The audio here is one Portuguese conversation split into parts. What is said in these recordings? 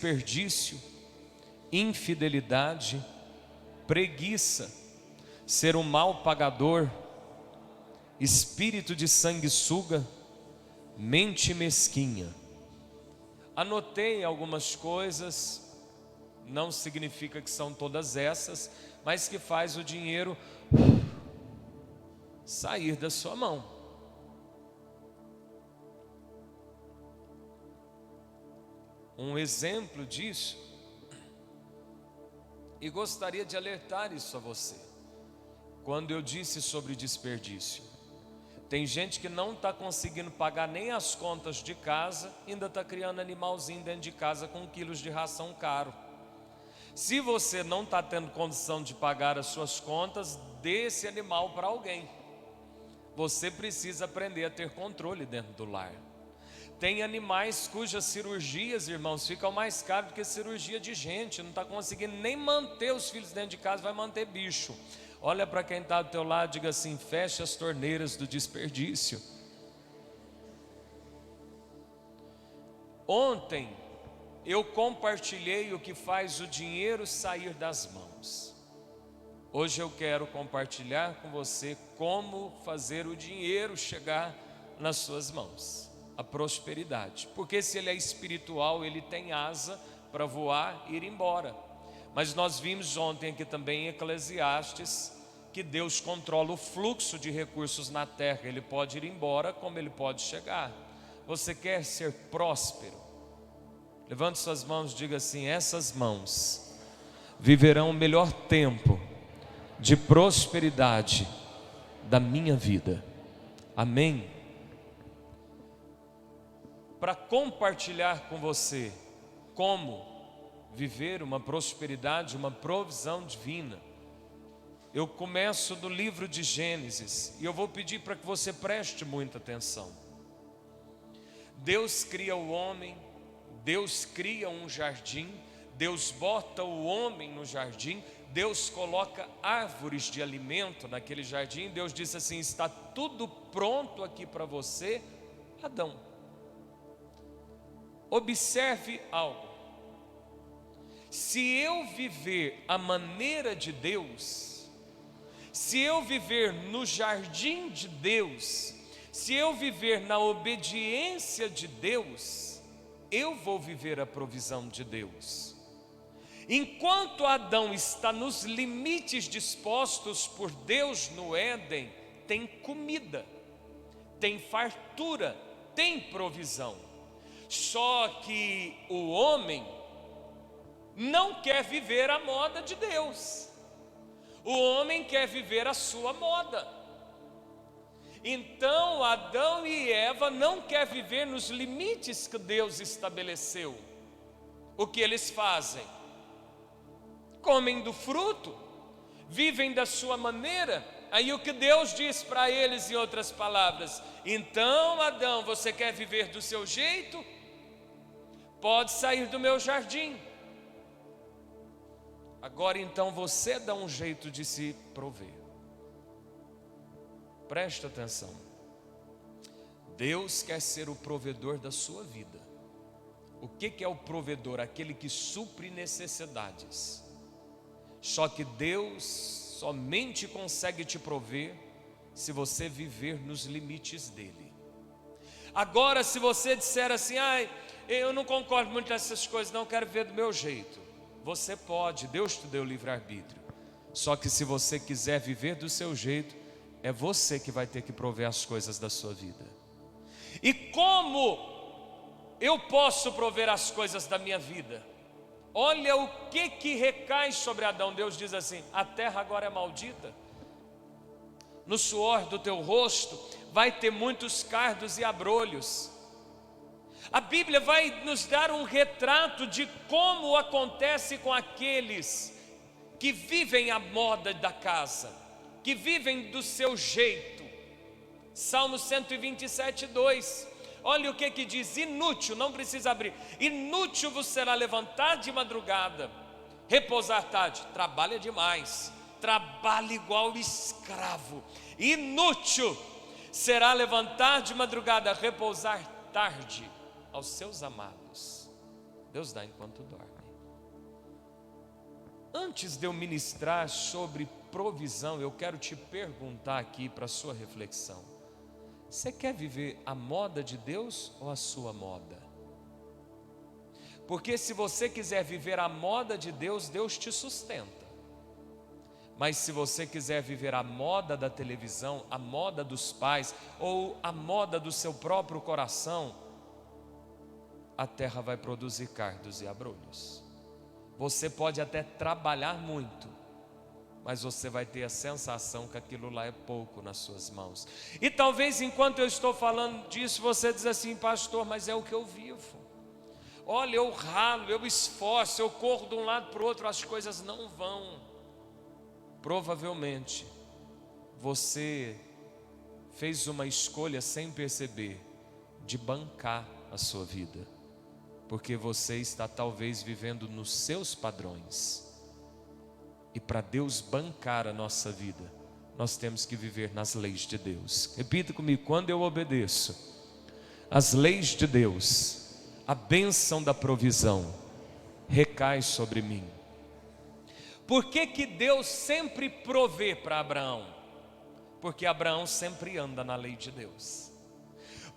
desperdício, infidelidade, preguiça, ser um mal pagador, espírito de sanguessuga, mente mesquinha. Anotei algumas coisas, não significa que são todas essas, mas que faz o dinheiro sair da sua mão. Um exemplo disso, e gostaria de alertar isso a você, quando eu disse sobre desperdício. Tem gente que não está conseguindo pagar nem as contas de casa, ainda está criando animalzinho dentro de casa com quilos de ração caro. Se você não está tendo condição de pagar as suas contas, dê esse animal para alguém. Você precisa aprender a ter controle dentro do lar. Tem animais cujas cirurgias, irmãos, ficam mais caras do que cirurgia de gente. Não está conseguindo nem manter os filhos dentro de casa, vai manter bicho. Olha para quem está do teu lado e diga assim: feche as torneiras do desperdício. Ontem eu compartilhei o que faz o dinheiro sair das mãos. Hoje eu quero compartilhar com você como fazer o dinheiro chegar nas suas mãos, a prosperidade. Porque se ele é espiritual, ele tem asa para voar e ir embora. Mas nós vimos ontem aqui também em Eclesiastes que Deus controla o fluxo de recursos na terra. Ele pode ir embora como ele pode chegar. Você quer ser próspero? Levante suas mãos e diga assim: essas mãos viverão o melhor tempo de prosperidade da minha vida. Amém? Para compartilhar com você como viver uma prosperidade, uma provisão divina, eu começo do livro de Gênesis e eu vou pedir para que você preste muita atenção. Deus cria o homem, Deus cria um jardim, Deus bota o homem no jardim, Deus coloca árvores de alimento naquele jardim. Deus disse assim: está tudo pronto aqui para você, Adão. Observe algo. Se eu viver a maneira de Deus, se eu viver no jardim de Deus, se eu viver na obediência de Deus, eu vou viver a provisão de Deus. Enquanto Adão está nos limites dispostos por Deus no Éden, tem comida, tem fartura, tem provisão. Só que o homem não quer viver a moda de Deus. O homem quer viver a sua moda. Então Adão e Eva não querem viver nos limites que Deus estabeleceu. O que eles fazem? Comem do fruto, vivem da sua maneira. Aí o que Deus diz para eles, em outras palavras: então Adão, você quer viver do seu jeito? Pode sair do meu jardim. Agora então você dá um jeito de se prover. Presta atenção. Deus quer ser o provedor da sua vida. O que é o provedor? Aquele que supre necessidades. Só que Deus somente consegue te prover se você viver nos limites dele. Agora, se você disser assim: eu não concordo muito com essas coisas, não quero viver do meu jeito. Você pode, Deus te deu livre-arbítrio. Só que se você quiser viver do seu jeito, é você que vai ter que prover as coisas da sua vida. E como eu posso prover as coisas da minha vida? Olha o que recai sobre Adão. Deus diz assim: a terra agora é maldita, no suor do teu rosto vai ter muitos cardos e abrolhos. A Bíblia vai nos dar um retrato de como acontece com aqueles que vivem a moda da casa, que vivem do seu jeito. Salmo 127, 2. Olha o que diz: inútil, não precisa abrir. Inútil vos será levantar de madrugada, repousar tarde. Trabalha demais, trabalha igual escravo. Inútil será levantar de madrugada, repousar tarde aos seus amados. Deus dá enquanto dorme. Antes de eu ministrar sobre provisão, eu quero te perguntar aqui para a sua reflexão: você quer viver a moda de Deus ou a sua moda? Porque se você quiser viver a moda de Deus, Deus te sustenta. Mas se você quiser viver a moda da televisão, a moda dos pais ou a moda do seu próprio coração, a terra vai produzir cardos e abrolhos. Você pode até trabalhar muito, mas você vai ter a sensação que aquilo lá é pouco nas suas mãos. E talvez enquanto eu estou falando disso, você diz assim: pastor, mas é o que eu vivo. Olha, eu ralo, eu esforço, eu corro de um lado para o outro, as coisas não vão. Provavelmente você fez uma escolha sem perceber de bancar a sua vida, porque você está talvez vivendo nos seus padrões. E para Deus bancar a nossa vida, nós temos que viver nas leis de Deus. Repita comigo: quando eu obedeço às leis de Deus, a bênção da provisão recai sobre mim. Por que que Deus sempre provê para Abraão? Porque Abraão sempre anda na lei de Deus.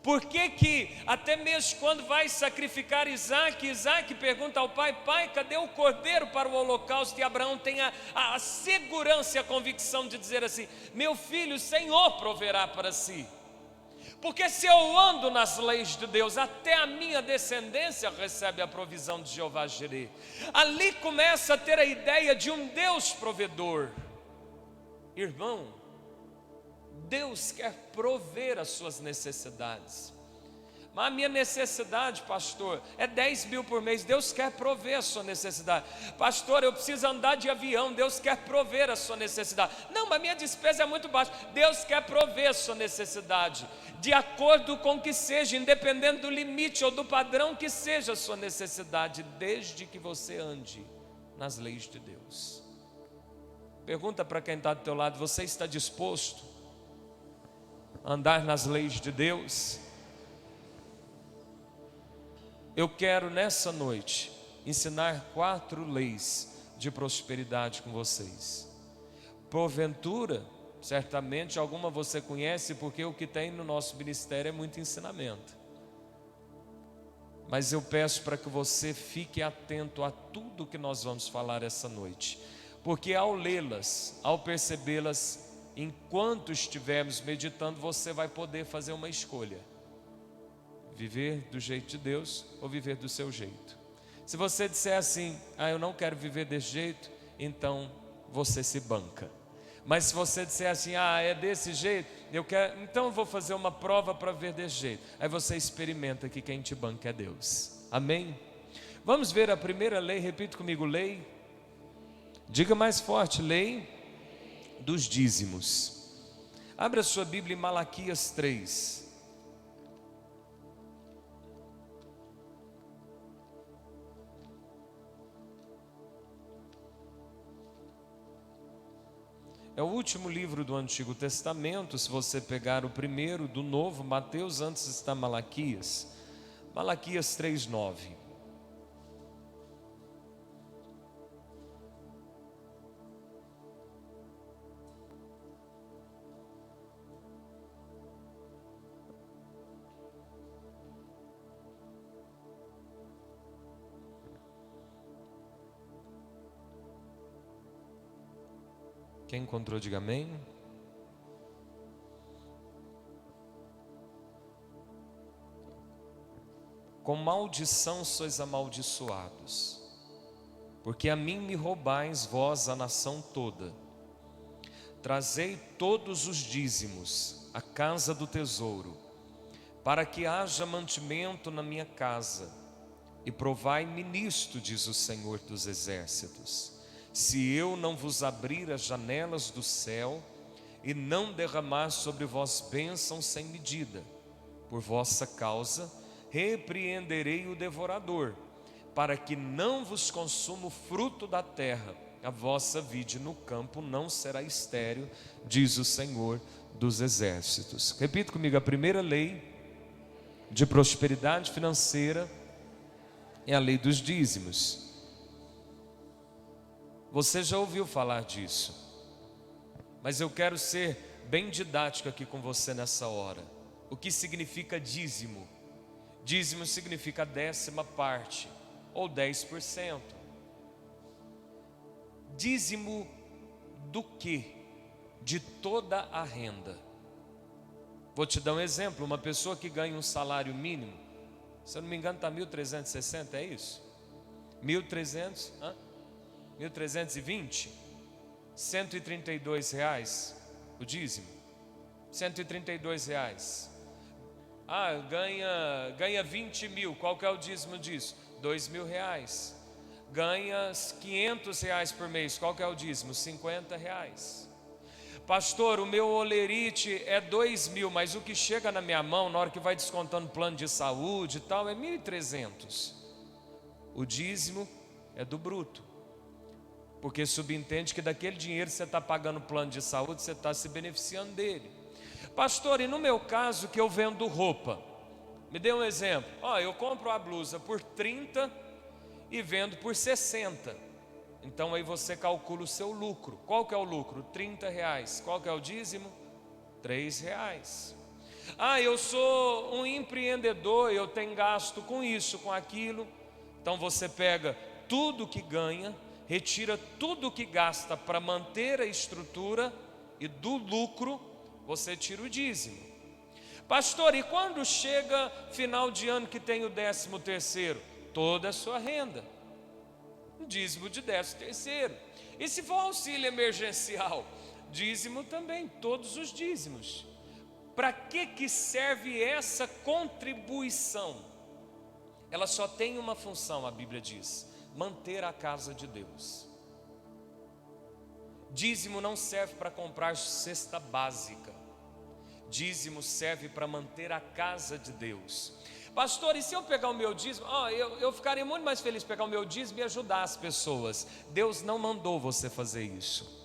Por que que até mesmo quando vai sacrificar Isaac, Isaac pergunta ao pai: pai, cadê o cordeiro para o holocausto? E Abraão tem a segurança e a convicção de dizer assim: meu filho, o Senhor proverá para si. Porque se eu ando nas leis de Deus, até a minha descendência recebe a provisão de Jeová Jireh. Ali começa a ter a ideia de um Deus provedor. Irmão, Deus quer prover as suas necessidades. Mas a minha necessidade, pastor, é 10 mil por mês. Deus quer prover a sua necessidade. Pastor, eu preciso andar de avião. Deus quer prover a sua necessidade. Não, mas minha despesa é muito baixa. Deus quer prover a sua necessidade, de acordo com o que seja, independente do limite ou do padrão que seja a sua necessidade, desde que você ande nas leis de Deus. Pergunta para quem está do teu lado: você está disposto a andar nas leis de Deus? Eu quero nessa noite ensinar 4 leis de prosperidade com vocês. Porventura, certamente alguma você conhece, porque o que tem no nosso ministério é muito ensinamento. Mas eu peço para que você fique atento a tudo que nós vamos falar essa noite, porque ao lê-las, ao percebê-las, enquanto estivermos meditando, você vai poder fazer uma escolha: viver do jeito de Deus ou viver do seu jeito. Se você disser assim: eu não quero viver desse jeito, então você se banca. Mas se você disser assim: é desse jeito, eu quero, então eu vou fazer uma prova para ver desse jeito, aí você experimenta que quem te banca é Deus. Amém? Vamos ver a primeira lei. Repita comigo: lei. Diga mais forte: lei dos dízimos. Abra a sua Bíblia em Malaquias 3. É o último livro do Antigo Testamento. Se você pegar o primeiro do Novo, Mateus, antes está Malaquias. Malaquias 3:9. Quem encontrou, diga amém. Com maldição sois amaldiçoados, porque a mim me roubais vós a nação toda. Trazei todos os dízimos à casa do tesouro, para que haja mantimento na minha casa, e provai-me nisto, diz o Senhor dos Exércitos, se eu não vos abrir as janelas do céu e não derramar sobre vós bênçãos sem medida. Por vossa causa repreenderei o devorador, para que não vos consuma o fruto da terra. A vossa vide no campo não será estéril, diz o Senhor dos Exércitos. Repita comigo: a primeira lei de prosperidade financeira É a lei dos dízimos. Você já ouviu falar disso, mas eu quero ser bem didático aqui com você nessa hora. O que significa dízimo? Dízimo significa 10ª parte, ou 10%. Dízimo do quê? De toda a renda. Vou te dar um exemplo. Uma pessoa que ganha um salário mínimo, se eu não me engano está 1.360, é isso? 1.320? R$ 132 o dízimo. R$ 132. Ganha 20 mil, qual que é o dízimo disso? R$ 2.000. Ganha R$ 500 por mês, qual que é o dízimo? R$ 50. Pastor, o meu olerite é 2.000, mas o que chega na minha mão, na hora que vai descontando plano de saúde e tal, é 1.300. O dízimo é do bruto, porque subentende que daquele dinheiro que você está pagando plano de saúde, você está se beneficiando dele. Pastor, e no meu caso que eu vendo roupa, me dê um exemplo. Eu compro a blusa por 30 e vendo por 60. Então aí você calcula o seu lucro. Qual que é o lucro? R$ 30. Qual que é o dízimo? R$ 3. Eu sou um empreendedor, eu tenho gasto com isso, com aquilo. Então você pega tudo que ganha, retira tudo que gasta para manter a estrutura, e do lucro você tira o dízimo. Pastor, e quando chega final de ano que tem o 13º? Toda a sua renda, dízimo de 13º. E se for auxílio emergencial, dízimo também, todos os dízimos. Para que serve essa contribuição? Ela só tem uma função, a Bíblia diz: manter a casa de Deus. Dízimo não serve para comprar cesta básica. Dízimo serve para manter a casa de Deus. Pastor, e se eu pegar o meu dízimo? Eu ficaria muito mais feliz pegar o meu dízimo e ajudar as pessoas. Deus não mandou você fazer isso.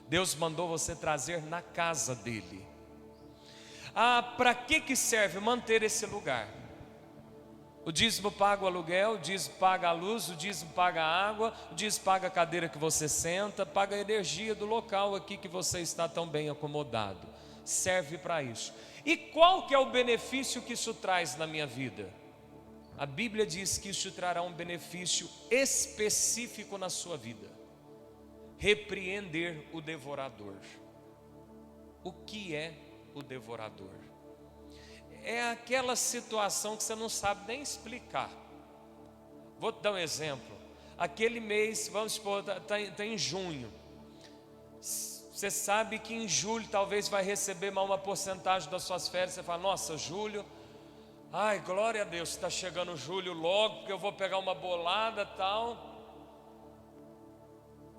Deus mandou você trazer na casa dele. Para que serve? Manter esse lugar. O dízimo paga o aluguel, o dízimo paga a luz, o dízimo paga a água, o dízimo paga a cadeira que você senta, paga a energia do local aqui que você está tão bem acomodado. Serve para isso. E qual que é o benefício que isso traz na minha vida? A Bíblia diz que isso trará um benefício específico na sua vida: repreender o devorador. O que é o devorador? É aquela situação que você não sabe nem explicar. Vou te dar um exemplo. Aquele mês, vamos supor, está em junho. Você sabe que em julho talvez vai receber mais uma porcentagem das suas férias. Você fala: nossa, julho, ai, glória a Deus, está chegando julho logo, porque eu vou pegar uma bolada e tal.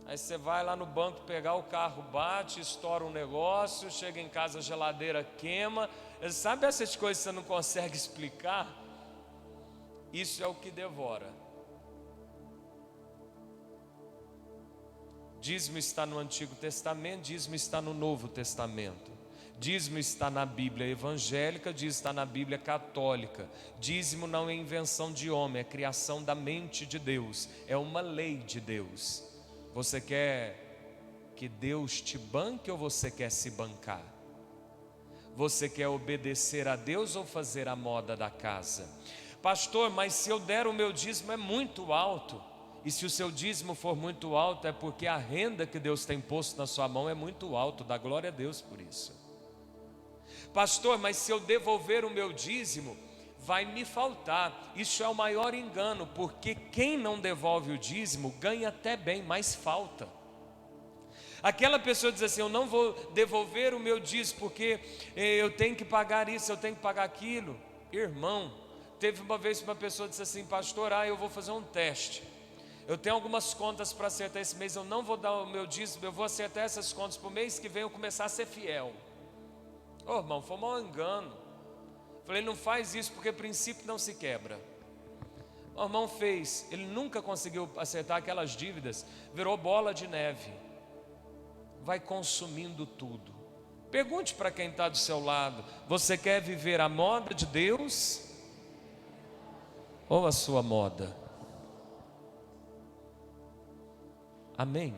Aí você vai lá no banco pegar o carro, bate, estoura um negócio, chega em casa, a geladeira queima. Sabe essas coisas que você não consegue explicar? Isso é o que devora. Dízimo está no Antigo Testamento, dízimo está no Novo Testamento. Dízimo está na Bíblia evangélica, dízimo está na Bíblia católica. Dízimo não é invenção de homem, é criação da mente de Deus, é uma lei de Deus. Você quer que Deus te banque ou você quer se bancar? Você quer obedecer a Deus ou fazer a moda da casa? Pastor, mas se eu der o meu dízimo é muito alto. E se o seu dízimo for muito alto, é porque a renda que Deus tem posto na sua mão é muito alto. Dá glória a Deus por isso. Pastor, mas se eu devolver o meu dízimo, vai me faltar. Isso é o maior engano, porque quem não devolve o dízimo ganha até bem, mas falta. Aquela pessoa diz assim: eu não vou devolver o meu dízimo porque eu tenho que pagar isso, eu tenho que pagar aquilo. Irmão, teve uma vez uma pessoa disse assim: pastor, eu vou fazer um teste. Eu tenho algumas contas para acertar esse mês, eu não vou dar o meu dízimo, eu vou acertar essas contas para o mês que vem eu começar a ser fiel. Irmão, foi um mau engano. Falei: não faz isso porque princípio não se quebra. O irmão fez, ele nunca conseguiu acertar aquelas dívidas, virou bola de neve, vai consumindo tudo. Pergunte para quem está do seu lado: você quer viver a moda de Deus ou a sua moda? Amém?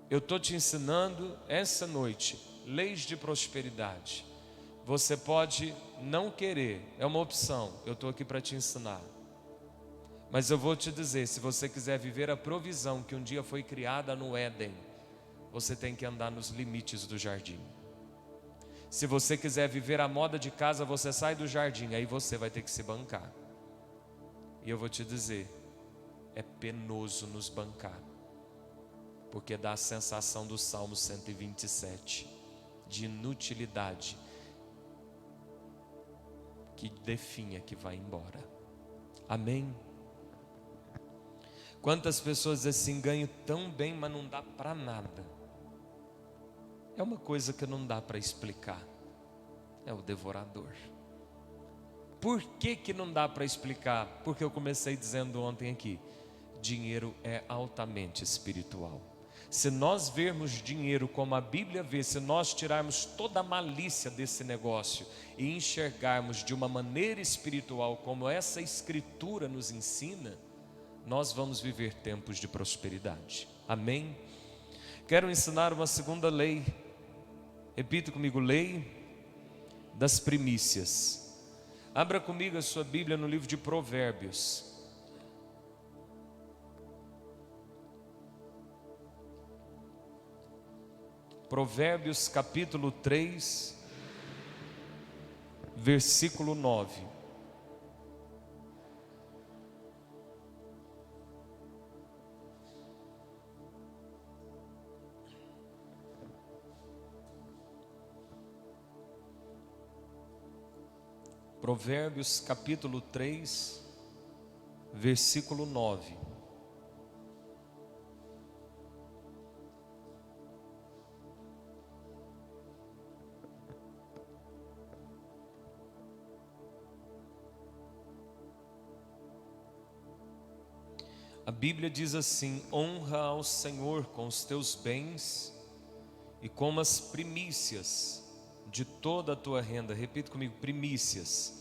Eu estou te ensinando essa noite leis de prosperidade. Você pode não querer, é uma opção, eu estou aqui para te ensinar. Mas eu vou te dizer, se você quiser viver a provisão que um dia foi criada no Éden, você tem que andar nos limites do jardim. Se você quiser viver a moda de casa, você sai do jardim, aí você vai ter que se bancar. E eu vou te dizer, é penoso nos bancar, porque dá a sensação do Salmo 127, de inutilidade, que definha que vai embora. Amém? Quantas pessoas assim ganham tão bem, mas não dá para nada. É uma coisa que não dá para explicar. É o devorador. Por que que não dá para explicar? Porque eu comecei dizendo ontem aqui, dinheiro é altamente espiritual. Se nós vermos dinheiro como a Bíblia vê, se nós tirarmos toda a malícia desse negócio e enxergarmos de uma maneira espiritual como essa escritura nos ensina, nós vamos viver tempos de prosperidade. Amém? Quero ensinar uma segunda lei. Repita comigo, lei das primícias. Abra comigo a sua Bíblia no livro de Provérbios. Provérbios capítulo 3, versículo 9. Provérbios capítulo 3, versículo 9. A Bíblia diz assim: honra ao Senhor com os teus bens e com as primícias de toda a tua renda. Repita comigo, primícias.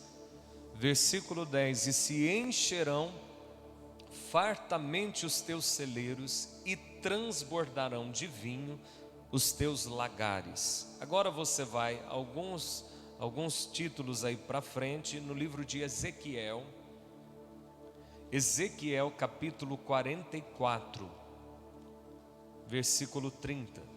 Versículo 10: e se encherão fartamente os teus celeiros e transbordarão de vinho os teus lagares. Agora você vai alguns títulos aí para frente no livro de Ezequiel. Ezequiel capítulo 44, versículo 30.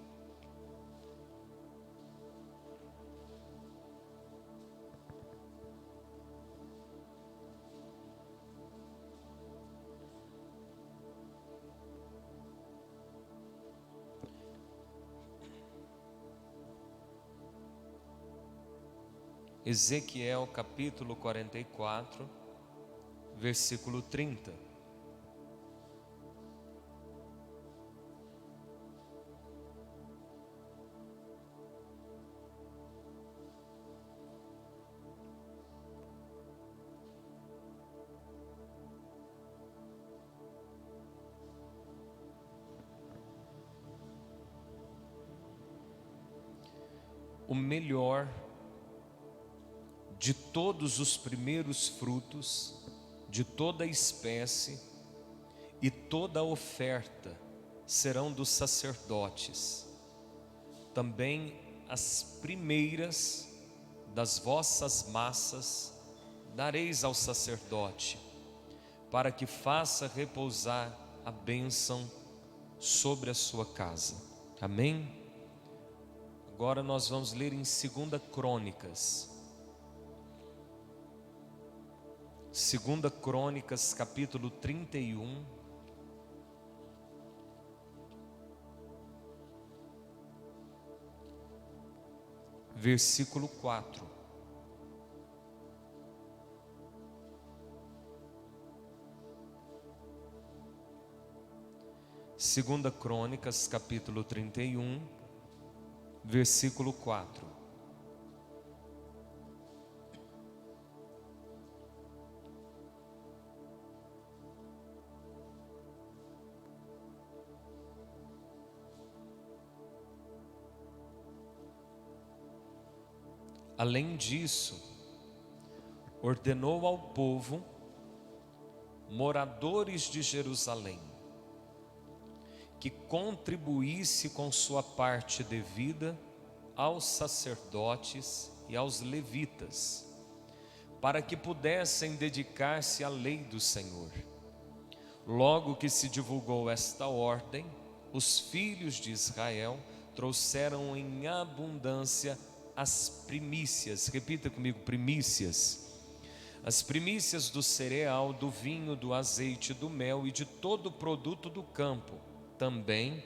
Ezequiel capítulo 44, versículo 30. O melhor de todos os primeiros frutos, de toda espécie e toda oferta serão dos sacerdotes. Também as primeiras das vossas massas dareis ao sacerdote, para que faça repousar a bênção sobre a sua casa. Amém? Agora nós vamos ler em 2 Crônicas. 2 Crônicas, capítulo 31. Versículo 4. Segunda Crônicas, capítulo 31, versículo 4. Além disso, ordenou ao povo moradores de Jerusalém, que contribuísse com sua parte devida aos sacerdotes e aos levitas, para que pudessem dedicar-se à lei do Senhor. Logo que se divulgou esta ordem, os filhos de Israel trouxeram em abundância as primícias. Repita comigo: primícias. As primícias do cereal, do vinho, do azeite, do mel e de todo o produto do campo. Também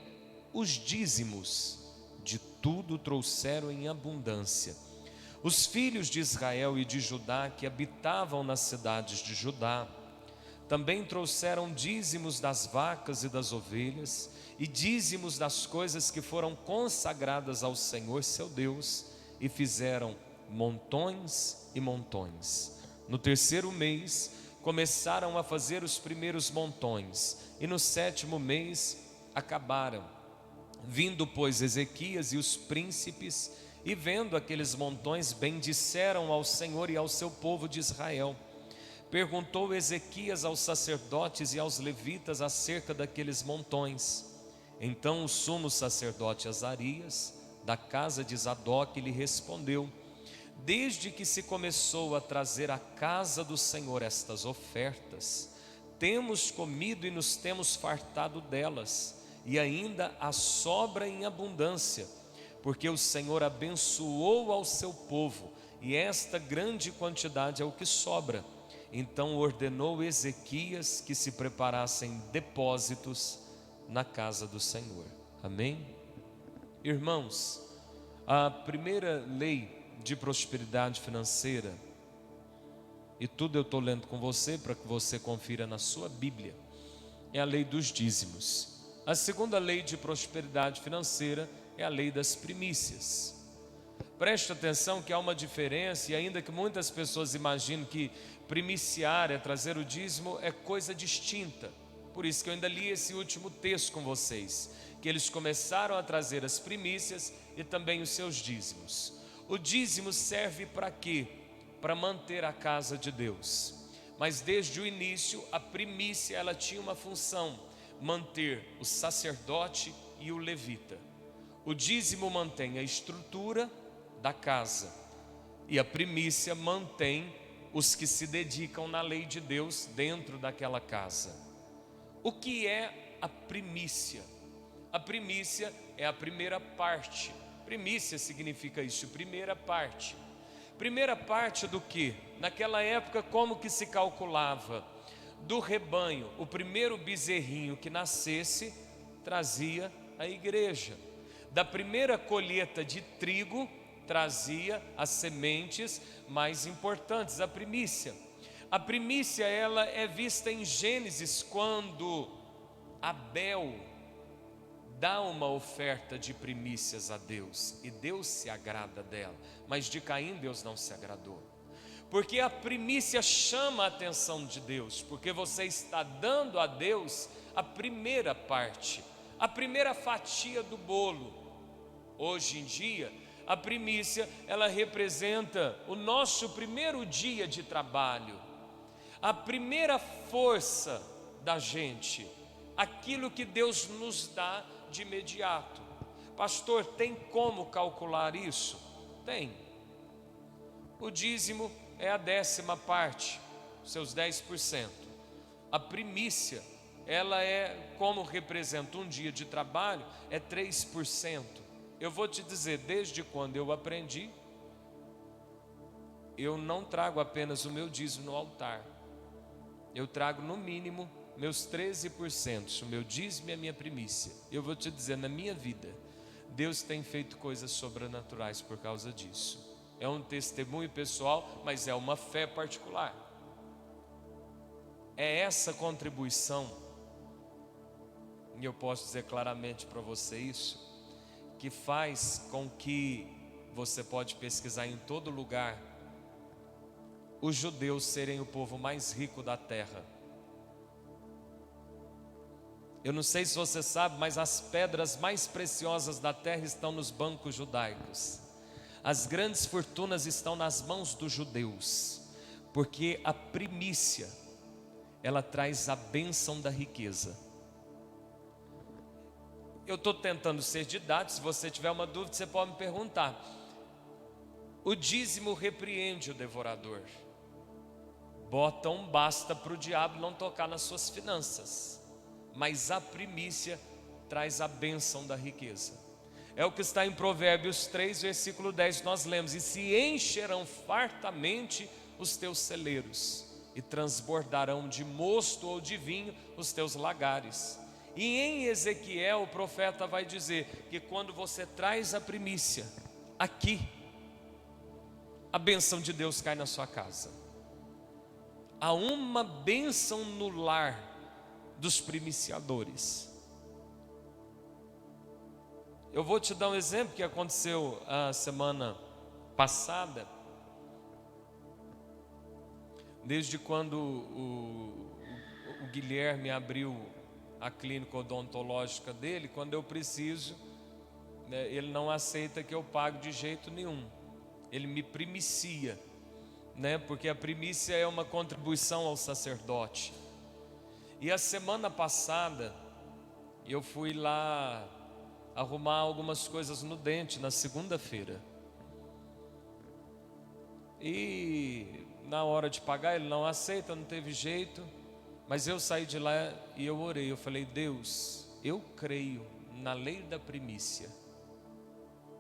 os dízimos de tudo trouxeram em abundância. Os filhos de Israel e de Judá que habitavam nas cidades de Judá também trouxeram dízimos das vacas e das ovelhas e dízimos das coisas que foram consagradas ao Senhor seu Deus, e fizeram montões e montões. No terceiro mês começaram a fazer os primeiros montões, e no sétimo mês acabaram. Vindo, pois, Ezequias e os príncipes, e vendo aqueles montões, bendisseram ao Senhor e ao seu povo de Israel. Perguntou Ezequias aos sacerdotes e aos levitas acerca daqueles montões. Então o sumo sacerdote Azarias, da casa de Zadok, lhe respondeu: desde que se começou a trazer à casa do Senhor estas ofertas, temos comido e nos temos fartado delas, e ainda há sobra em abundância, porque o Senhor abençoou ao seu povo, e esta grande quantidade é o que sobra. Então ordenou Ezequias que se preparassem depósitos na casa do Senhor. Amém? Irmãos, a primeira lei de prosperidade financeira, e tudo eu estou lendo com você para que você confira na sua Bíblia, é a lei dos dízimos. A segunda lei de prosperidade financeira é a lei das primícias. Preste atenção que há uma diferença, e ainda que muitas pessoas imaginem que primiciar é trazer o dízimo, é coisa distinta. Por isso que eu ainda li esse último texto com vocês, que eles começaram a trazer as primícias e também os seus dízimos. O dízimo serve para quê? Para manter a casa de Deus. Mas desde o início, a primícia ela tinha uma função: manter o sacerdote e o levita. O dízimo mantém a estrutura da casa, e a primícia mantém os que se dedicam na lei de Deus dentro daquela casa. O que é a primícia? A primícia é a primeira parte. Primícia significa isso, primeira parte. Primeira parte do que? Naquela época, como que se calculava? Do rebanho, o primeiro bezerrinho que nascesse, trazia a igreja. Da primeira colheita de trigo, trazia as sementes mais importantes, a primícia. A primícia ela é vista em Gênesis, quando Abel dá uma oferta de primícias a Deus, e Deus se agrada dela, mas de Caim Deus não se agradou, porque a primícia chama a atenção de Deus, porque você está dando a Deus a primeira parte, a primeira fatia do bolo. Hoje em dia, a primícia, ela representa o nosso primeiro dia de trabalho, a primeira força da gente, aquilo que Deus nos dá de imediato. Pastor, tem como calcular isso? Tem. O dízimo é a 10ª parte, seus 10%. A primícia, ela é, como representa um dia de trabalho, é 3%. Eu vou te dizer, desde quando eu aprendi, eu não trago apenas o meu dízimo no altar. Eu trago no mínimo meus 13%, o meu dízimo e a minha primícia. Eu vou te dizer, na minha vida, Deus tem feito coisas sobrenaturais por causa disso. É um testemunho pessoal, mas é uma fé particular. É essa contribuição, e eu posso dizer claramente para você isso, que faz com que você pode pesquisar em todo lugar, os judeus serem o povo mais rico da terra. Eu não sei se você sabe, mas as pedras mais preciosas da terra estão nos bancos judaicos. As grandes fortunas estão nas mãos dos judeus, porque a primícia, ela traz a bênção da riqueza. Eu estou tentando ser didático, se você tiver uma dúvida, você pode me perguntar. O dízimo repreende o devorador. Bota um basta para o diabo não tocar nas suas finanças. Mas a primícia traz a bênção da riqueza. É o que está em Provérbios 3, versículo 10, nós lemos: e se encherão fartamente os teus celeiros, e transbordarão de mosto ou de vinho os teus lagares. E em Ezequiel o profeta vai dizer que quando você traz a primícia aqui, a bênção de Deus cai na sua casa. Há uma bênção no lar dos primiciadores. Eu vou te dar um exemplo que aconteceu a semana passada. Desde quando o Guilherme abriu a clínica odontológica dele, quando eu preciso, né, ele não aceita que eu pague de jeito nenhum. Ele me primicia, né, porque a primícia é uma contribuição ao sacerdote. E a semana passada eu fui lá arrumar algumas coisas no dente na segunda-feira. E na hora de pagar ele não aceita, não teve jeito. Mas eu saí de lá e eu orei, eu falei: Deus, eu creio na lei da primícia,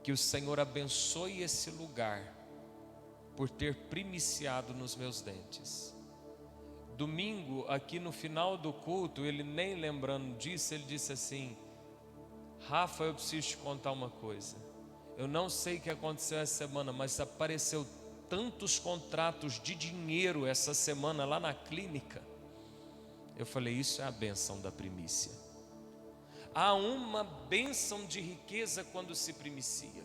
que o Senhor abençoe esse lugar por ter primiciado nos meus dentes. Domingo, aqui no final do culto, ele nem lembrando disso, ele disse assim: Rafa, eu preciso te contar uma coisa. Eu não sei o que aconteceu essa semana, mas apareceu tantos contratos de dinheiro essa semana lá na clínica. Eu falei: isso é a bênção da primícia. Há uma bênção de riqueza quando se primicia.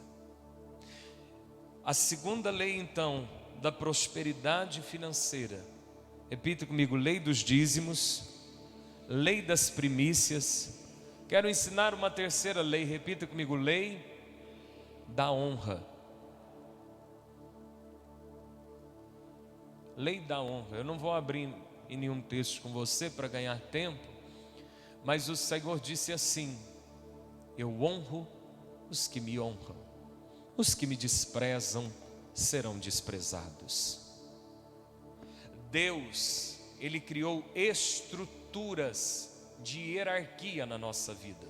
A segunda lei, então, da prosperidade financeira. Repita comigo: lei dos dízimos, lei das primícias. Quero ensinar uma terceira lei. Repita comigo: lei da honra. Lei da honra. Eu não vou abrir em nenhum texto com você para ganhar tempo, mas o Senhor disse assim: eu honro os que me honram, os que me desprezam serão desprezados. Deus, Ele criou estruturas de hierarquia na nossa vida.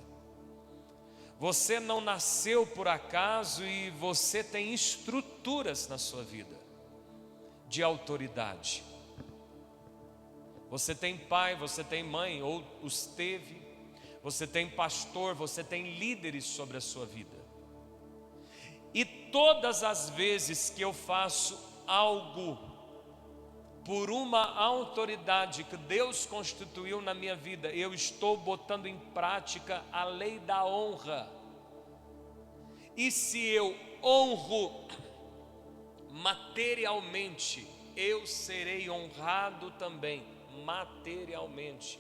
Você não nasceu por acaso e você tem estruturas na sua vida de autoridade. Você tem pai, você tem mãe, ou os teve. Você tem pastor, você tem líderes sobre a sua vida. E todas as vezes que eu faço algo por uma autoridade que Deus constituiu na minha vida, eu estou botando em prática a lei da honra. E se eu honro materialmente, eu serei honrado também materialmente.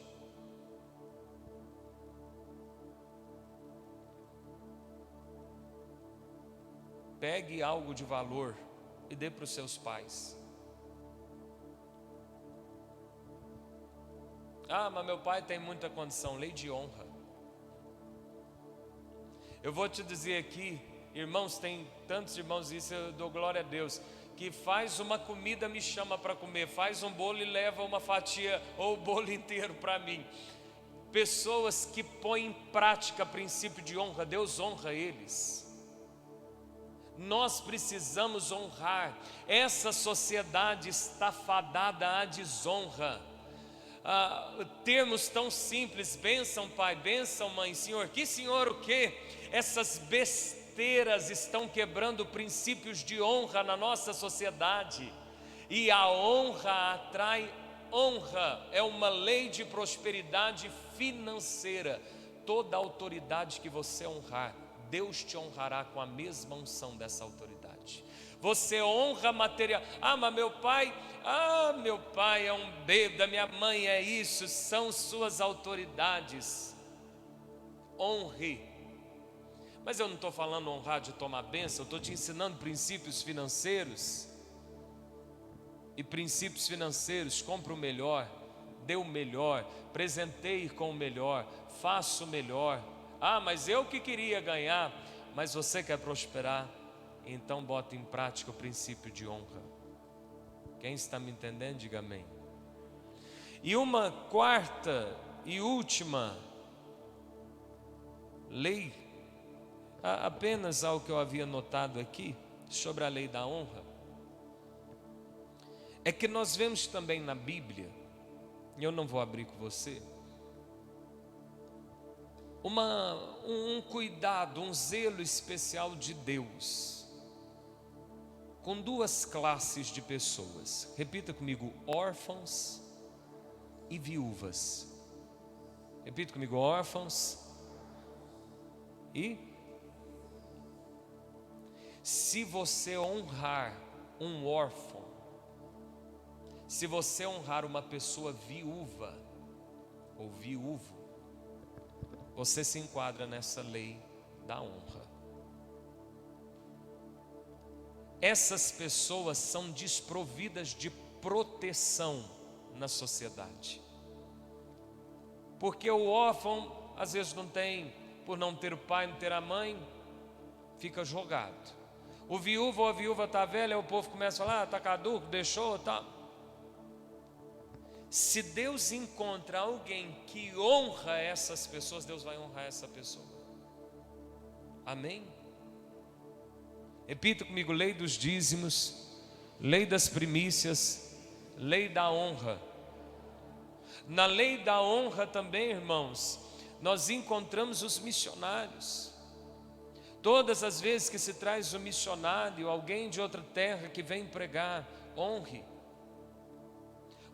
Pegue algo de valor e dê para os seus pais. Ah, mas meu pai tem muita condição. Lei de honra. Eu vou te dizer aqui, irmãos, tem tantos irmãos, isso eu dou glória a Deus, que faz uma comida, me chama para comer, faz um bolo e leva uma fatia ou o bolo inteiro para mim. Pessoas que põem em prática princípio de honra, Deus honra eles. Nós precisamos honrar. Essa sociedade está fadada à desonra. Termos tão simples: bênção pai, bênção mãe, senhor. Que senhor o quê? Essas besteiras estão quebrando princípios de honra na nossa sociedade. E a honra atrai honra. É uma lei de prosperidade financeira. Toda autoridade que você honrar, Deus te honrará com a mesma unção dessa autoridade. Você honra material. Mas meu pai é um bêbado, minha mãe é isso. São suas autoridades. Honre. Mas eu não estou falando honrar de tomar bênção, eu estou te ensinando princípios financeiros. E princípios financeiros: compra o melhor, dê o melhor, presenteie com o melhor, faça o melhor. Ah, mas eu que queria ganhar, mas você quer prosperar, então bota em prática o princípio de honra. Quem está me entendendo, diga amém. E uma quarta e última lei, apenas ao que eu havia notado aqui, sobre a lei da honra, é que nós vemos também na Bíblia, e eu não vou abrir com você, um cuidado, um zelo especial de Deus com duas classes de pessoas. Repita comigo: órfãos e viúvas. Repita comigo: órfãos e... Se você honrar um órfão, se você honrar uma pessoa viúva ou viúvo, você se enquadra nessa lei da honra. Essas pessoas são desprovidas de proteção na sociedade, porque o órfão às vezes não tem, por não ter o pai, não ter a mãe, fica jogado. O viúvo ou a viúva está velha, o povo começa a falar: está caduco, deixou, tá. Se Deus encontra alguém que honra essas pessoas, Deus vai honrar essa pessoa. Amém? Repita comigo: lei dos dízimos, lei das primícias, lei da honra. Na lei da honra também, irmãos, nós encontramos os missionários. Todas as vezes que se traz um missionário, alguém de outra terra que vem pregar, honre.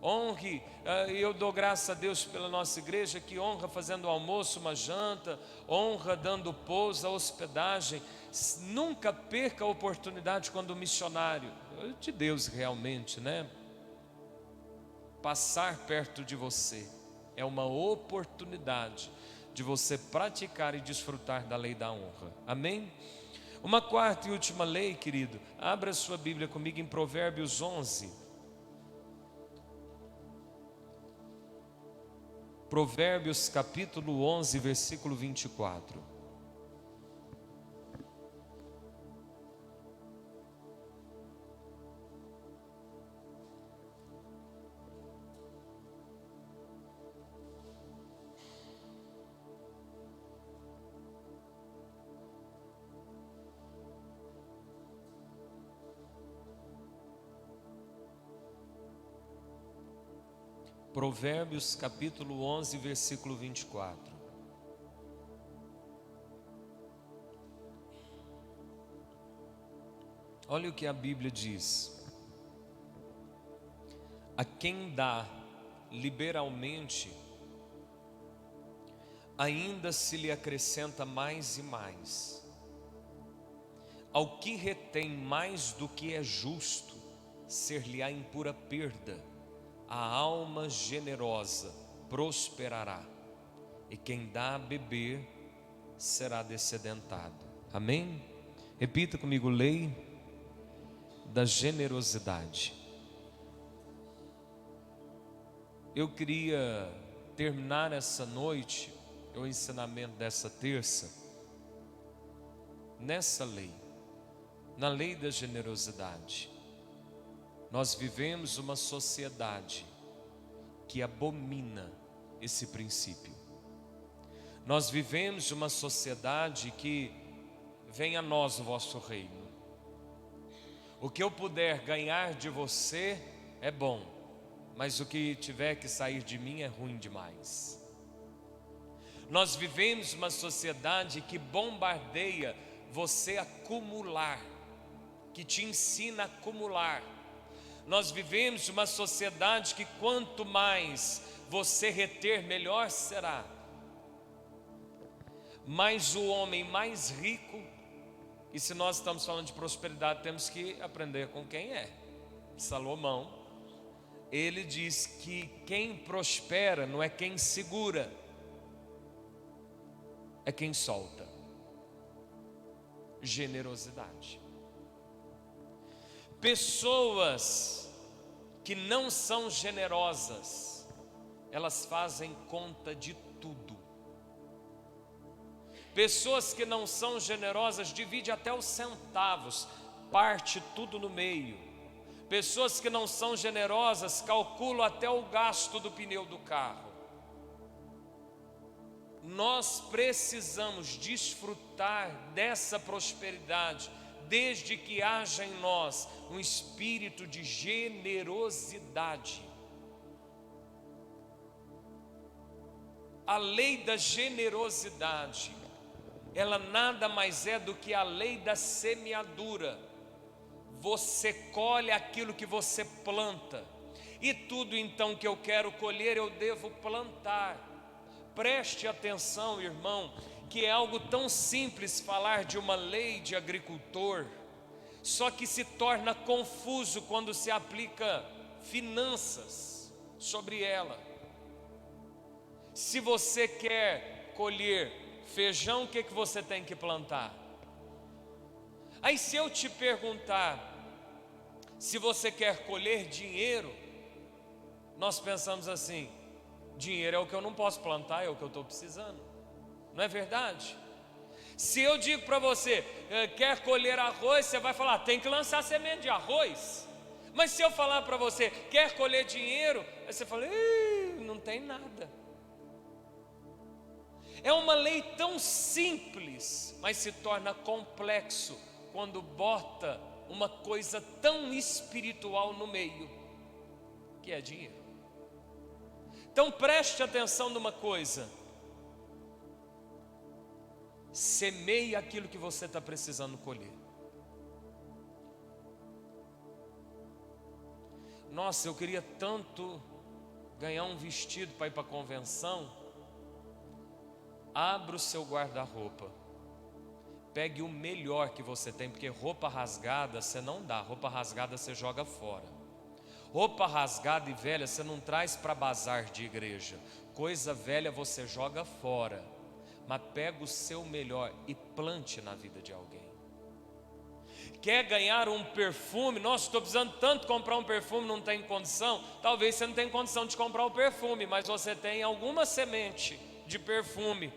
Honre, eu dou graças a Deus pela nossa igreja, que honra fazendo almoço, uma janta, honra dando pouso, hospedagem. Nunca perca a oportunidade quando o missionário, de Deus realmente, né? Passar perto de você é uma oportunidade de você praticar e desfrutar da lei da honra. Amém? Uma quarta e última lei, querido, abra sua Bíblia comigo em Provérbios 11. Provérbios capítulo 11, versículo 24. Provérbios capítulo 11, versículo 24. Olha o que a Bíblia diz: a quem dá liberalmente, ainda se lhe acrescenta mais e mais. Ao que retém mais do que é justo, ser-lhe-á em pura perda. A alma generosa prosperará, e quem dá a beber será descedentado. Amém? Repita comigo: lei da generosidade. Eu queria terminar essa noite, o ensinamento dessa terça, nessa lei, na lei da generosidade. Nós vivemos uma sociedade que abomina esse princípio. Nós vivemos uma sociedade que venha a nós o vosso reino. O que eu puder ganhar de você é bom, mas o que tiver que sair de mim é ruim demais. Nós vivemos uma sociedade que bombardeia você a acumular, que te ensina a acumular. Nós vivemos uma sociedade que quanto mais você reter, melhor será. Mas o homem mais rico, e se nós estamos falando de prosperidade, temos que aprender com quem é. Salomão, ele diz que quem prospera não é quem segura, é quem solta. Generosidade. Pessoas que não são generosas elas fazem conta de tudo. Pessoas que não são generosas dividem até os centavos, parte tudo no meio. Pessoas que não são generosas calculam até o gasto do pneu do carro. Nós precisamos desfrutar dessa prosperidade, desde que haja em nós um espírito de generosidade. A lei da generosidade, ela nada mais é do que a lei da semeadura. Você colhe aquilo que você planta, e tudo então que eu quero colher eu devo plantar. Preste atenção, irmão, que é algo tão simples falar de uma lei de agricultor, só que se torna confuso quando se aplica finanças sobre ela. Se você quer colher feijão, o que você tem que plantar? Aí se eu te perguntar, se você quer colher dinheiro, nós pensamos assim: dinheiro é o que eu não posso plantar, é o que eu estou precisando. Não é verdade? Se eu digo para você, quer colher arroz, você vai falar, tem que lançar semente de arroz. Mas se eu falar para você, quer colher dinheiro, aí você fala, não tem nada. É uma lei tão simples, mas se torna complexo quando bota uma coisa tão espiritual no meio, que é dinheiro. Então preste atenção numa coisa: semeie aquilo que você está precisando colher. Nossa, eu queria tanto ganhar um vestido para ir para a convenção. Abra o seu guarda-roupa, pegue o melhor que você tem, porque roupa rasgada você não dá, roupa rasgada você joga fora. Roupa rasgada e velha você não traz para bazar de igreja, coisa velha você joga fora. Mas pega o seu melhor e plante na vida de alguém. Quer ganhar um perfume? Nossa, estou precisando tanto comprar um perfume, não tem condição. Talvez você não tenha condição de comprar o perfume, mas você tem alguma semente de perfume.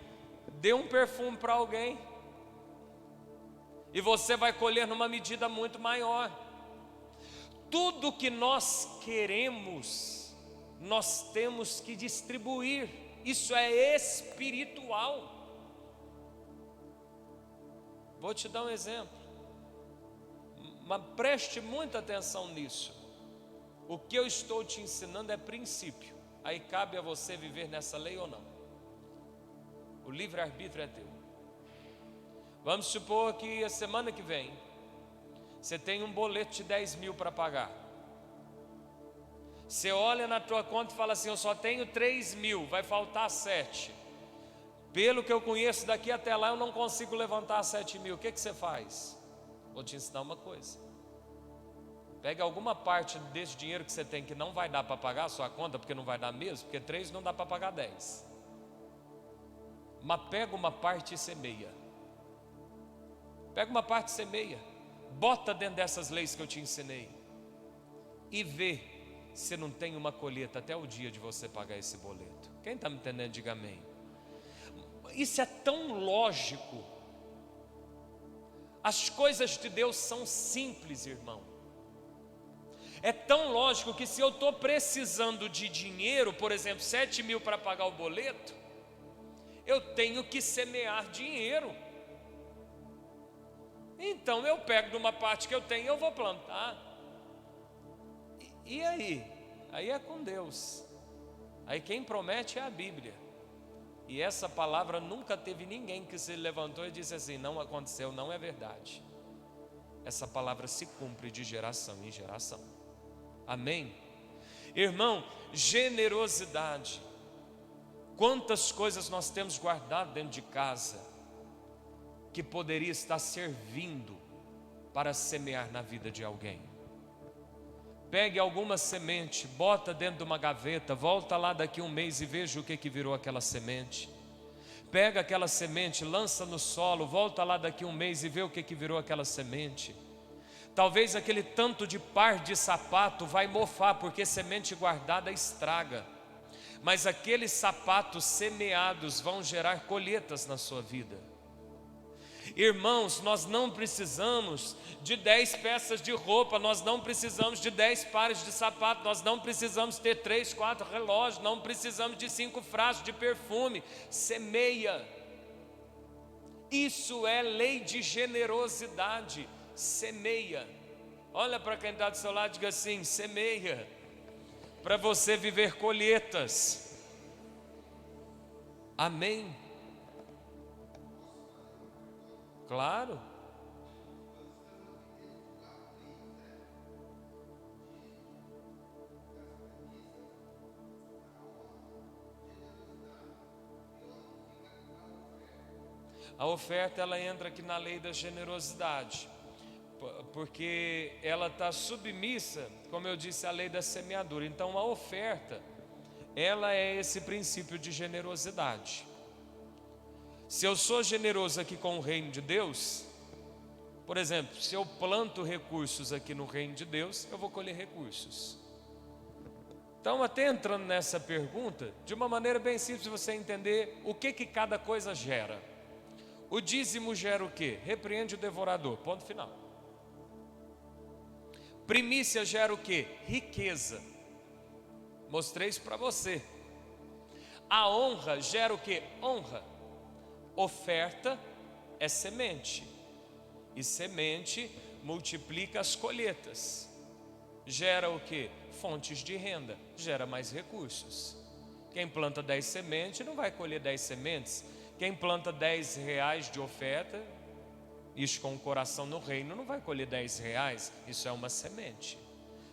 Dê um perfume para alguém, e você vai colher numa medida muito maior. Tudo que nós queremos, nós temos que distribuir. Isso é espiritual. Vou te dar um exemplo, mas preste muita atenção nisso. O que eu estou te ensinando é princípio. Aí cabe a você viver nessa lei ou não. O livre-arbítrio é teu. Vamos supor que a semana que vem você tem um boleto de 10 mil para pagar. Você olha na tua conta e fala assim, eu só tenho 3 mil, vai faltar 7. Pelo que eu conheço, daqui até lá eu não consigo levantar 7 mil. O que você faz? Vou te ensinar uma coisa. Pega alguma parte desse dinheiro que você tem que não vai dar para pagar a sua conta, porque não vai dar mesmo, porque 3 não dá para pagar 10. Mas pega uma parte e semeia. Pega uma parte e semeia. Bota dentro dessas leis que eu te ensinei. E vê se não tem uma colheita até o dia de você pagar esse boleto. Quem está me entendendo, diga amém. Isso é tão lógico. As coisas de Deus são simples, irmão. É tão lógico que se eu estou precisando de dinheiro, por exemplo, 7 mil para pagar o boleto, eu tenho que semear dinheiro. Então eu pego de uma parte que eu tenho e eu vou plantar. E aí? Aí é com Deus. Aí quem promete é a Bíblia. E essa palavra nunca teve ninguém que se levantou e disse assim, não aconteceu, não é verdade. Essa palavra se cumpre de geração em geração. Amém? Irmão, generosidade. Quantas coisas nós temos guardado dentro de casa que poderia estar servindo para semear na vida de alguém. Pegue alguma semente, bota dentro de uma gaveta, volta lá daqui um mês e veja o que virou aquela semente. Pega aquela semente, lança no solo, volta lá daqui um mês e vê o que virou aquela semente. Talvez aquele tanto de par de sapato vai mofar, porque semente guardada estraga. mas aqueles sapatos semeados vão gerar colheitas na sua vida. Irmãos, nós não precisamos de 10 peças de roupa, nós não precisamos de 10 pares de sapato, nós não precisamos ter 3, 4 relógios, não precisamos de 5 frascos de perfume. Semeia. Isso é lei de generosidade. Semeia. Olha para quem está do seu lado e diga assim: semeia, para você viver colheitas. Amém? Claro. A oferta, ela entra aqui na lei da generosidade, porque ela está submissa, como eu disse, à lei da semeadura. Então a oferta, ela é esse princípio de generosidade. Se eu sou generoso aqui com o reino de Deus, por exemplo, se eu planto recursos aqui no reino de Deus, eu vou colher recursos. Então, até entrando nessa pergunta, de uma maneira bem simples de você entender o que cada coisa gera. O dízimo gera o quê? Repreende o devorador, ponto final. Primícia gera o quê? Riqueza. Mostrei isso para você. A honra gera o quê? Honra. Oferta é semente, e semente multiplica as colheitas. Gera o quê? Fontes de renda, gera mais recursos. Quem planta 10 sementes não vai colher 10 sementes. Quem planta 10 reais de oferta, isso com o coração no reino, não vai colher 10 reais, isso é uma semente.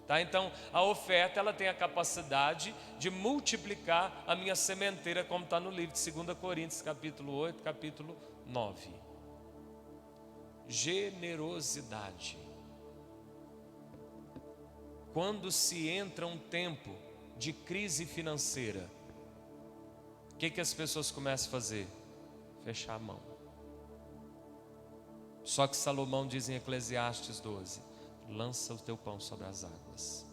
Tá? Então a oferta, ela tem a capacidade de multiplicar a minha sementeira, como está no livro de 2 Coríntios capítulo 8, capítulo 9. Generosidade. Quando se entra um tempo de crise financeira, o que as pessoas começam a fazer? Fechar a mão. Só que Salomão diz em Eclesiastes 12: lança o teu pão sobre as águas.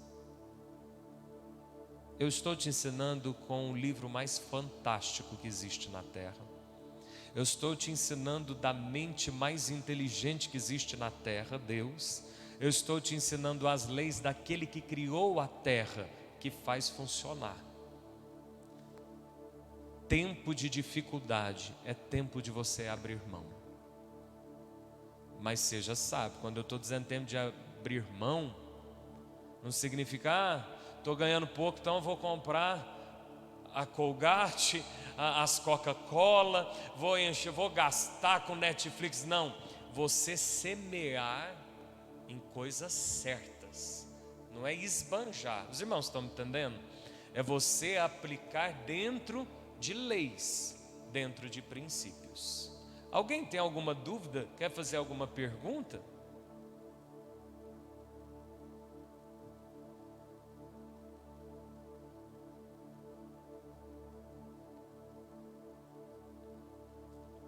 Eu estou te ensinando com o livro mais fantástico que existe na terra. Eu estou te ensinando da mente mais inteligente que existe na terra, Deus. Eu estou te ensinando as leis daquele que criou a terra, que faz funcionar. Tempo de dificuldade é tempo de você abrir mão. Mas seja sábio, quando eu estou dizendo tempo de abrir mão, não significa, estou ganhando pouco, então eu vou comprar a Colgate, as Coca-Cola, vou gastar com Netflix. Não, você semear em coisas certas, não é esbanjar. Os irmãos estão me entendendo? É você aplicar dentro de leis, dentro de princípios. Alguém tem alguma dúvida? Quer fazer alguma pergunta?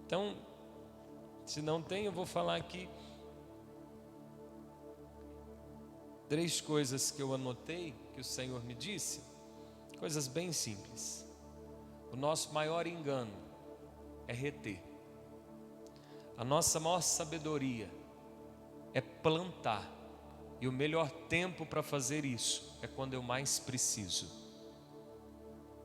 Então, se não tem, eu vou falar aqui 3 coisas que eu anotei, que o Senhor me disse, coisas bem simples. O nosso maior engano é reter. A nossa maior sabedoria é plantar, e o melhor tempo para fazer isso é quando eu mais preciso.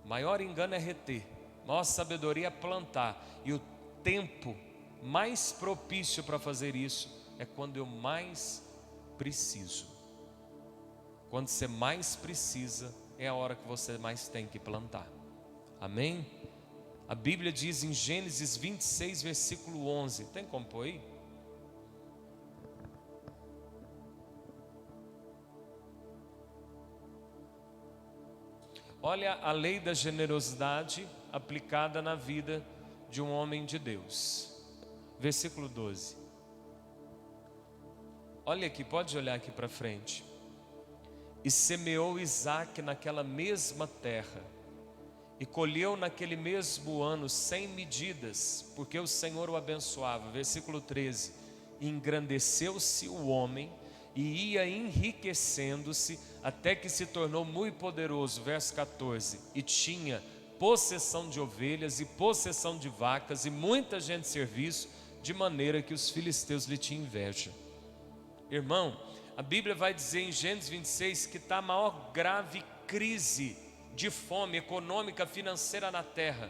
O maior engano é reter, a maior sabedoria é plantar, e o tempo mais propício para fazer isso é quando eu mais preciso. Quando você mais precisa, é a hora que você mais tem que plantar. Amém? A Bíblia diz em Gênesis 26, versículo 11. Tem como pôr aí? Olha a lei da generosidade aplicada na vida de um homem de Deus. Versículo 12. Olha aqui, pode olhar aqui para frente. E semeou Isaque naquela mesma terra, e colheu naquele mesmo ano 100 medidas, porque o Senhor o abençoava. Versículo 13. Engrandeceu-se o homem e ia enriquecendo-se, até que se tornou muito poderoso. Verso 14. E tinha possessão de ovelhas e possessão de vacas e muita gente de serviço, de maneira que os filisteus lhe tinham inveja. Irmão, a Bíblia vai dizer em Gênesis 26 que está a maior grave crise de fome econômica, financeira na terra.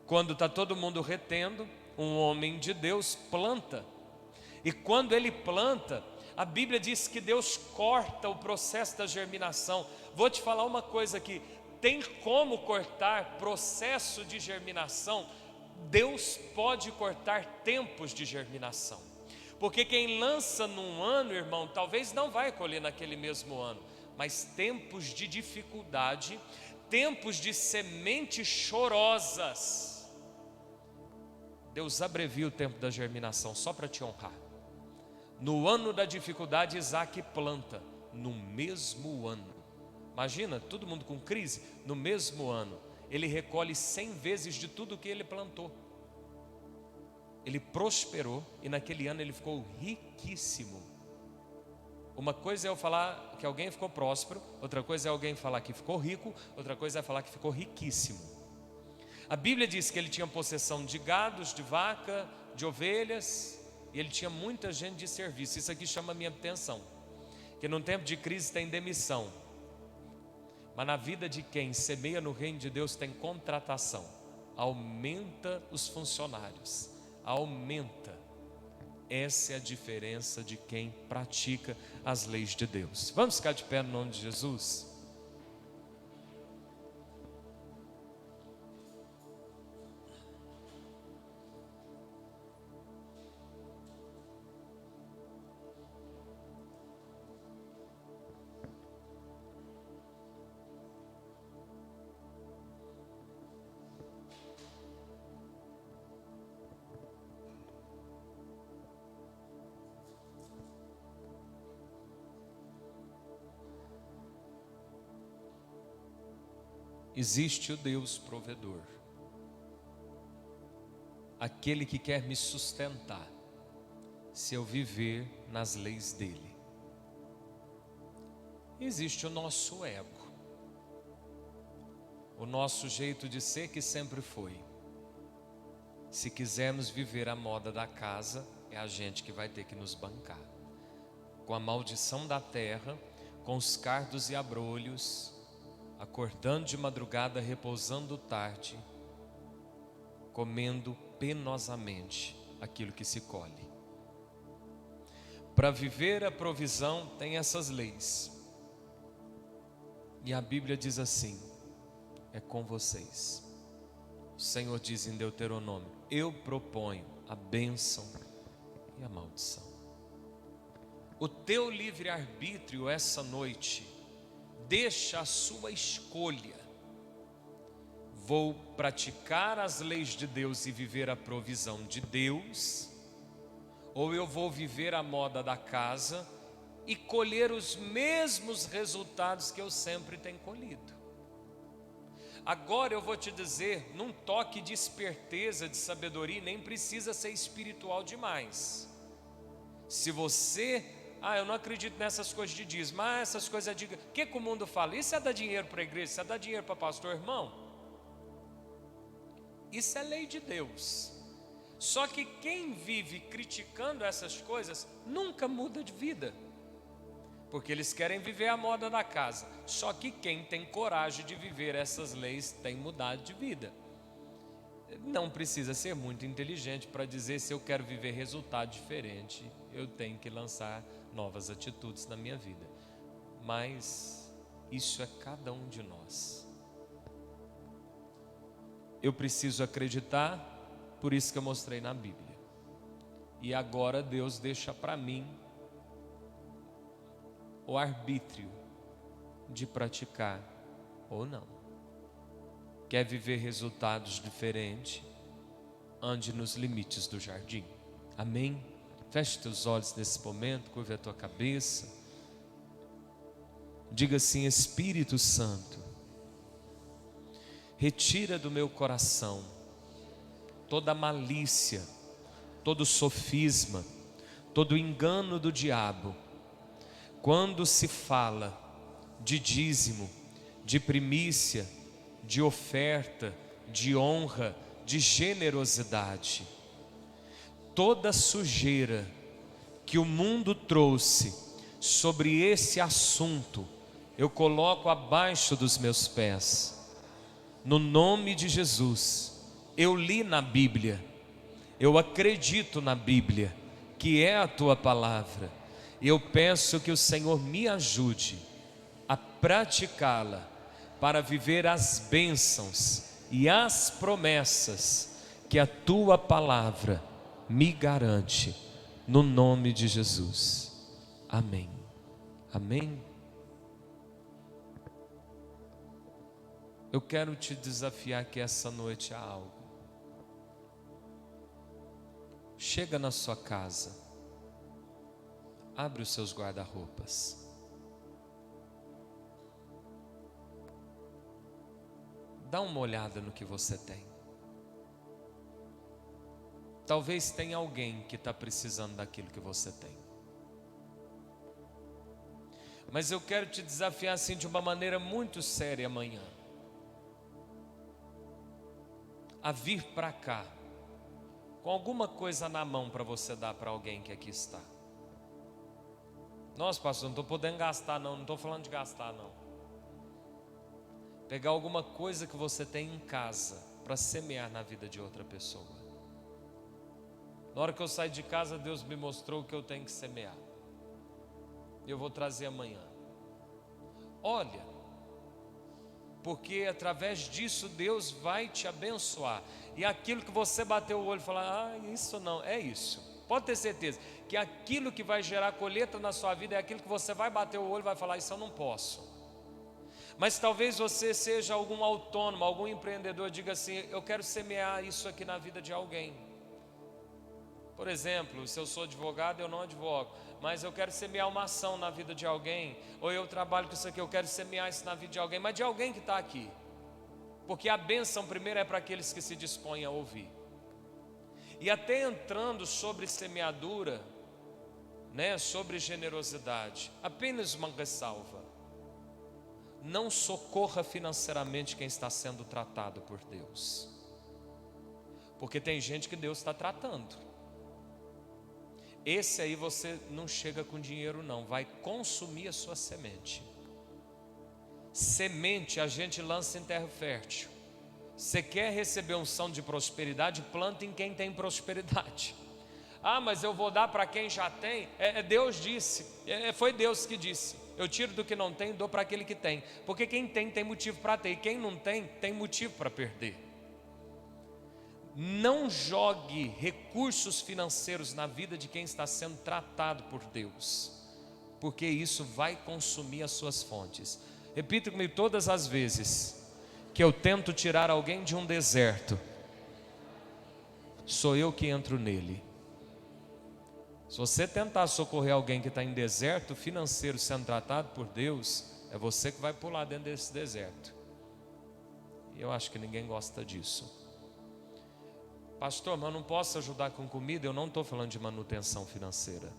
Quando está todo mundo retendo, um homem de Deus planta. E quando ele planta, a Bíblia diz que Deus corta o processo da germinação. Vou te falar uma coisa aqui: tem como cortar processo de germinação? Deus pode cortar tempos de germinação. Porque quem lança num ano, irmão, talvez não vai colher naquele mesmo ano. Mas tempos de dificuldade, tempos de sementes chorosas, Deus abrevia o tempo da germinação só para te honrar. No ano da dificuldade, Isaac planta, no mesmo ano. Imagina, todo mundo com crise, no mesmo ano, ele recolhe 100 vezes de tudo que ele plantou. Ele prosperou e naquele ano ele ficou riquíssimo. Uma coisa é eu falar que alguém ficou próspero, outra coisa é alguém falar que ficou rico, outra coisa é falar que ficou riquíssimo. A Bíblia diz que ele tinha possessão de gados, de vaca, de ovelhas, e ele tinha muita gente de serviço. Isso aqui chama a minha atenção, que num tempo de crise tem demissão, mas na vida de quem semeia no reino de Deus tem contratação. Aumenta os funcionários, aumenta. Essa é a diferença de quem pratica as leis de Deus. Vamos ficar de pé no nome de Jesus? Existe o Deus provedor, aquele que quer me sustentar, se eu viver nas leis dele. Existe o nosso ego, o nosso jeito de ser que sempre foi. Se quisermos viver a moda da casa, é a gente que vai ter que nos bancar. Com a maldição da terra, com os cardos e abrolhos, acordando de madrugada, repousando tarde, comendo penosamente aquilo que se colhe. Para viver a provisão tem essas leis. E a Bíblia diz assim: é com vocês. O Senhor diz em Deuteronômio: eu proponho a bênção e a maldição. O teu livre-arbítrio essa noite deixa a sua escolha. Vou praticar as leis de Deus e viver a provisão de Deus, ou eu vou viver a moda da casa e colher os mesmos resultados que eu sempre tenho colhido. Agora eu vou te dizer, num toque de esperteza, de sabedoria, nem precisa ser espiritual demais. Se você eu não acredito nessas coisas de dízimo, essas coisas de... O que o mundo fala? Isso é dar dinheiro para a igreja, isso é dar dinheiro para pastor, irmão. Isso é lei de Deus. Só que quem vive criticando essas coisas nunca muda de vida, porque eles querem viver a moda da casa. Só que quem tem coragem de viver essas leis tem mudado de vida. Não precisa ser muito inteligente para dizer: se eu quero viver resultado diferente, eu tenho que lançar novas atitudes na minha vida. Mas isso é cada um de nós. Eu preciso acreditar, por isso que eu mostrei na Bíblia. E agora Deus deixa para mim o arbítrio de praticar ou não. Quer viver resultados diferentes? Ande nos limites do jardim. Amém? Feche teus olhos nesse momento, curva a tua cabeça. Diga assim: Espírito Santo, retira do meu coração toda malícia, todo sofisma, todo engano do diabo. Quando se fala de dízimo, de primícia, de oferta, de honra, de generosidade. Toda sujeira que o mundo trouxe sobre esse assunto, eu coloco abaixo dos meus pés. No nome de Jesus, eu li na Bíblia, eu acredito na Bíblia, que é a tua palavra, e eu peço que o Senhor me ajude a praticá-la, para viver as bênçãos e as promessas que a tua palavra me garante, no nome de Jesus. Amém. Amém. Eu quero te desafiar que essa noite há algo. Chega na sua casa, abre os seus guarda-roupas. Dá uma olhada no que você tem. Talvez tenha alguém que está precisando daquilo que você tem. Mas eu quero te desafiar assim de uma maneira muito séria amanhã, a vir para cá com alguma coisa na mão para você dar para alguém que aqui está. Nossa, pastor, não estou podendo gastar não estou falando de gastar não. Pegar alguma coisa que você tem em casa para semear na vida de outra pessoa. Na hora que eu saí de casa, Deus me mostrou o que eu tenho que semear. Eu vou trazer amanhã. Olha, porque através disso Deus vai te abençoar. E aquilo que você bateu o olho e falar, isso não, é isso. Pode ter certeza que aquilo que vai gerar colheita na sua vida é aquilo que você vai bater o olho e vai falar, isso eu não posso. Mas talvez você seja algum autônomo, algum empreendedor, diga assim, eu quero semear isso aqui na vida de alguém. Por exemplo, se eu sou advogado, eu não advogo, mas eu quero semear uma ação na vida de alguém, ou eu trabalho com isso aqui, eu quero semear isso na vida de alguém, mas de alguém que está aqui. Porque a bênção primeiro é para aqueles que se dispõem a ouvir. E até entrando sobre semeadura, sobre generosidade, apenas uma ressalva. Não socorra financeiramente quem está sendo tratado por Deus, porque tem gente que Deus está tratando. Esse aí você não chega com dinheiro não, vai consumir a sua semente. Semente a gente lança em terra fértil. Você quer receber unção de prosperidade, planta em quem tem prosperidade. Mas eu vou dar para quem já tem. Deus disse, foi Deus que disse, eu tiro do que não tem e dou para aquele que tem. Porque quem tem motivo para ter, e quem não tem motivo para perder. Não jogue recursos financeiros na vida de quem está sendo tratado por Deus, porque isso vai consumir as suas fontes. Repita comigo, todas as vezes que eu tento tirar alguém de um deserto, sou eu que entro nele. Se você tentar socorrer alguém que está em deserto financeiro sendo tratado por Deus, é você que vai pular dentro desse deserto. E eu acho que ninguém gosta disso. Pastor, mas eu não posso ajudar com comida? Eu não estou falando de manutenção financeira.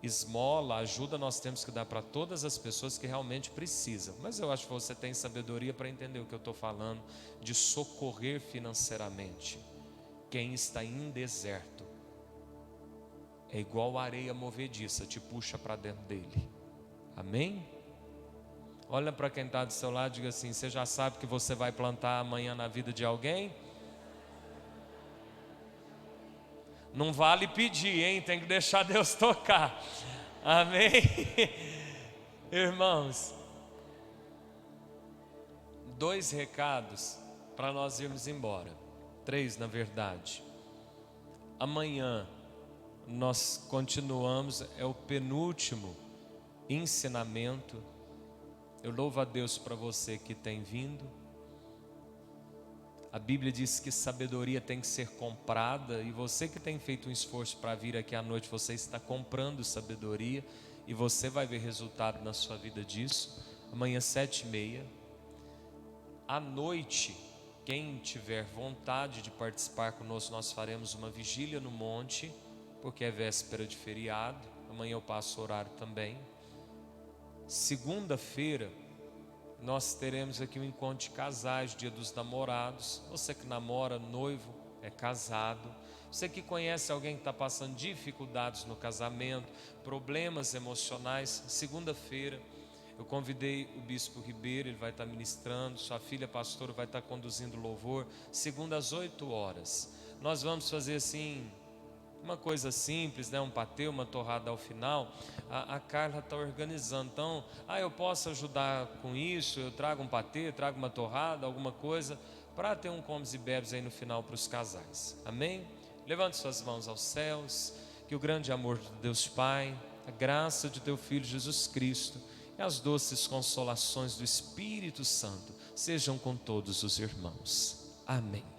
Esmola, ajuda, nós temos que dar para todas as pessoas que realmente precisam. Mas eu acho que você tem sabedoria para entender o que eu estou falando de socorrer financeiramente quem está em deserto. É igual a areia movediça, te puxa para dentro dele. Amém? Olha para quem está do seu lado e diga assim, você já sabe que você vai plantar amanhã na vida de alguém? Não vale pedir, hein? Tem que deixar Deus tocar. Amém? Irmãos, 2 recados para nós irmos embora. 3 na verdade. Amanhã nós continuamos, é o penúltimo ensinamento. Eu louvo a Deus para você que tem vindo. A Bíblia diz que sabedoria tem que ser comprada, e você que tem feito um esforço para vir aqui à noite, você está comprando sabedoria, e você vai ver resultado na sua vida disso. Amanhã 7h30, à noite, quem tiver vontade de participar conosco, nós faremos uma vigília no monte, porque é véspera de feriado. Amanhã eu passo o horário também. Segunda-feira, Nós teremos aqui um encontro de casais, Dia dos Namorados. Você que namora, noivo, é casado. Você que conhece alguém que está passando dificuldades no casamento, problemas emocionais, segunda-feira eu convidei o Bispo Ribeiro, ele vai estar ministrando, sua filha pastora vai estar conduzindo louvor, segunda às 8 horas. Nós vamos fazer assim, uma coisa simples, né? Um patê, uma torrada ao final. A Carla está organizando, então, eu posso ajudar com isso, eu trago um patê, trago uma torrada, alguma coisa, para ter um comes e bebes aí no final para os casais, amém? Levante suas mãos aos céus, que o grande amor de Deus Pai, a graça de teu Filho Jesus Cristo e as doces consolações do Espírito Santo sejam com todos os irmãos, amém.